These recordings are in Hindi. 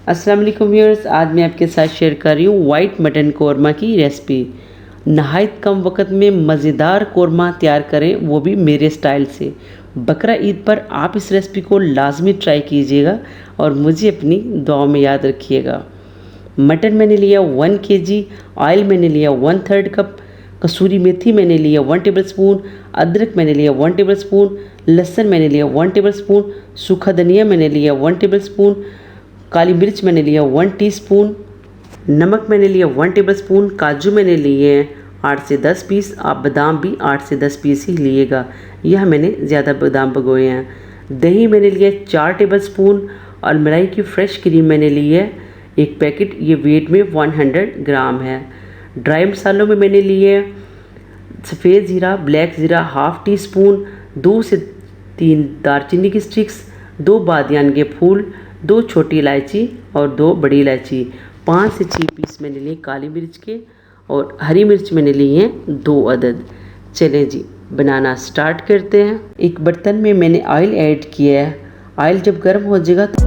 अस्सलाम वालेकुम व्यूअर्स, आज मैं आपके साथ शेयर कर रही हूँ वाइट मटन कौरमा की रेसिपी। नहायत कम वक्त में मज़ेदार कौरमा तैयार करें, वो भी मेरे स्टाइल से। बकरा ईद पर आप इस रेसिपी को लाजमी ट्राई कीजिएगा और मुझे अपनी दुआओं में याद रखिएगा। मटन मैंने लिया 1 kg, ऑयल मैंने लिया 1/3 कप, कसूरी मेथी मैंने लिया 1 टेबलस्पून, अदरक मैंने लिया 1 टेबलस्पून, लहसुन मैंने लिया 1 टेबलस्पून, सूखा धनिया मैंने लिया 1 टेबलस्पून, काली मिर्च मैंने लिया 1 टीस्पून, नमक मैंने लिया 1 टेबलस्पून, काजू मैंने लिए हैं 8 से 10 पीस, आप बादाम भी 8 से 10 पीस ही लिएगा, यह मैंने ज़्यादा बादाम भिगोए हैं। दही मैंने लिया 4 टेबलस्पून और मलाई की फ़्रेश क्रीम मैंने ली है 1 पैकेट, ये वेट में 100 ग्राम है। ड्राई मसालों में मैंने लिए सफ़ेद ज़ीरा, ब्लैक ज़ीरा ½ टीस्पून, 2 से 3 दालचीनी की स्टिक्स, 2 बादियान के फूल, 2 छोटी इलायची और 2 बड़ी इलायची, 5 से 6 पीस मैंने लिए काली मिर्च के और हरी मिर्च मैंने ली हैं 2 अदद। चलें जी, बनाना स्टार्ट करते हैं। एक बर्तन में मैंने ऑयल ऐड किया है। ऑयल जब गर्म हो जाएगा तो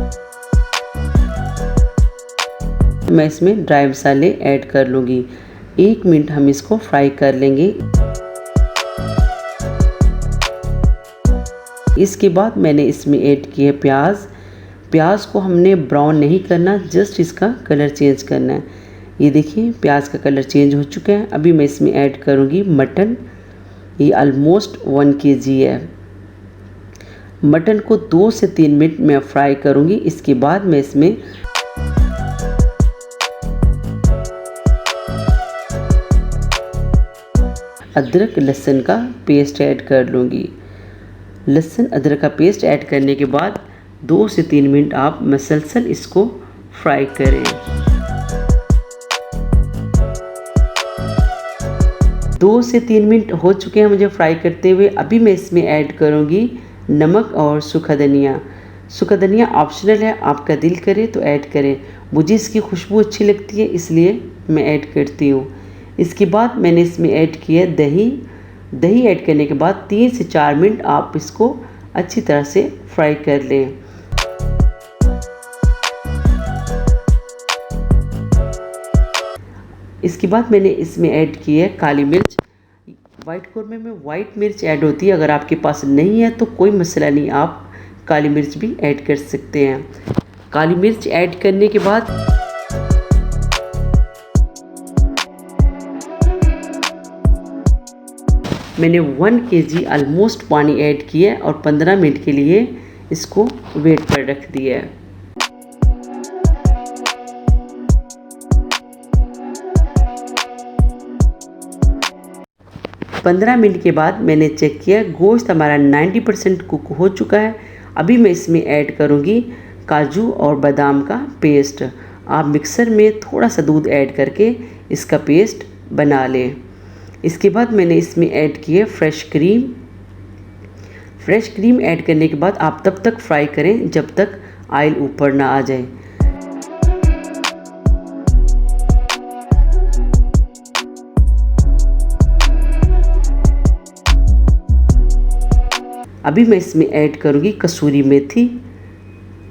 मैं इसमें ड्राई मसाले ऐड कर लूँगी। 1 मिनट हम इसको फ्राई कर लेंगे। इसके बाद मैंने इसमें ऐड किया प्याज। प्याज को हमने ब्राउन नहीं करना, जस्ट इसका कलर चेंज करना है। ये देखिए प्याज का कलर चेंज हो चुका है। अभी मैं इसमें ऐड करूँगी मटन। ये ऑलमोस्ट 1 kg है। मटन को 2 से 3 मिनट मैं फ्राई करूँगी। इसके बाद मैं इसमें अदरक लहसुन का पेस्ट ऐड कर लूँगी। लहसुन अदरक का पेस्ट ऐड करने के बाद 2 से 3 मिनट आप मसलसल इसको फ्राई करें। 2 से 3 मिनट हो चुके हैं मुझे फ्राई करते हुए। अभी मैं इसमें ऐड करूँगी नमक और सूखा धनिया। सूखा धनिया ऑप्शनल है, आपका दिल करे तो ऐड करें। मुझे इसकी खुशबू अच्छी लगती है इसलिए मैं ऐड करती हूँ। इसके बाद मैंने इसमें ऐड किया दही। दही ऐड करने के बाद 3 से 4 मिनट आप इसको अच्छी तरह से फ्राई कर लें। इसके बाद मैंने इसमें ऐड की है काली मिर्च। वाइट कौरमे में वाइट मिर्च ऐड होती है, अगर आपके पास नहीं है तो कोई मसला नहीं, आप काली मिर्च भी ऐड कर सकते हैं। काली मिर्च ऐड करने के बाद मैंने 1 kg ऑलमोस्ट पानी ऐड किया और 15 मिनट के लिए इसको वेट पर रख दिया है। पंद्रह मिनट के बाद मैंने चेक किया, गोश्त हमारा 90% कुक हो चुका है। अभी मैं इसमें ऐड करूँगी काजू और बादाम का पेस्ट। आप मिक्सर में थोड़ा सा दूध ऐड करके इसका पेस्ट बना लें। इसके बाद मैंने इसमें ऐड किए fresh cream. Fresh cream add करने के बाद आप तब तक फ्राई करें जब तक ऑयल ऊपर ना आ जाए। अभी मैं इसमें ऐड करूँगी कसूरी मेथी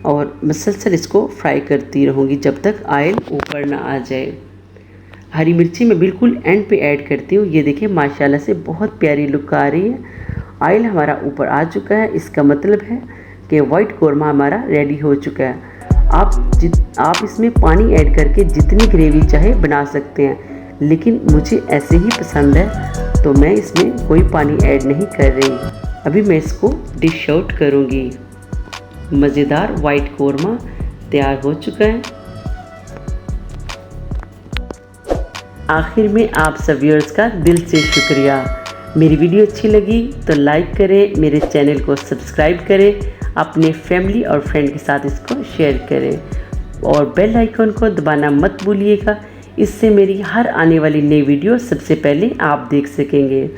और मसलसल इसको फ्राई करती रहूँगी जब तक ऑयल ऊपर ना आ जाए। हरी मिर्ची मैं बिल्कुल एंड पे ऐड करती हूँ। ये देखिए माशाल्लाह से बहुत प्यारी लुक आ रही है। ऑयल हमारा ऊपर आ चुका है, इसका मतलब है कि वाइट कौरमा हमारा रेडी हो चुका है। आप इसमें पानी ऐड करके जितनी ग्रेवी चाहे बना सकते हैं, लेकिन मुझे ऐसे ही पसंद है तो मैं इसमें कोई पानी ऐड नहीं कर रही। अभी मैं इसको डिश आउट करूँगी। मज़ेदार वाइट कौरमा तैयार हो चुका है। आखिर में आप सब व्यूअर्स का दिल से शुक्रिया। मेरी वीडियो अच्छी लगी तो लाइक करें, मेरे चैनल को सब्सक्राइब करें, अपने फैमिली और फ्रेंड के साथ इसको शेयर करें और बेल आइकन को दबाना मत भूलिएगा। इससे मेरी हर आने वाली नई वीडियो सबसे पहले आप देख सकेंगे।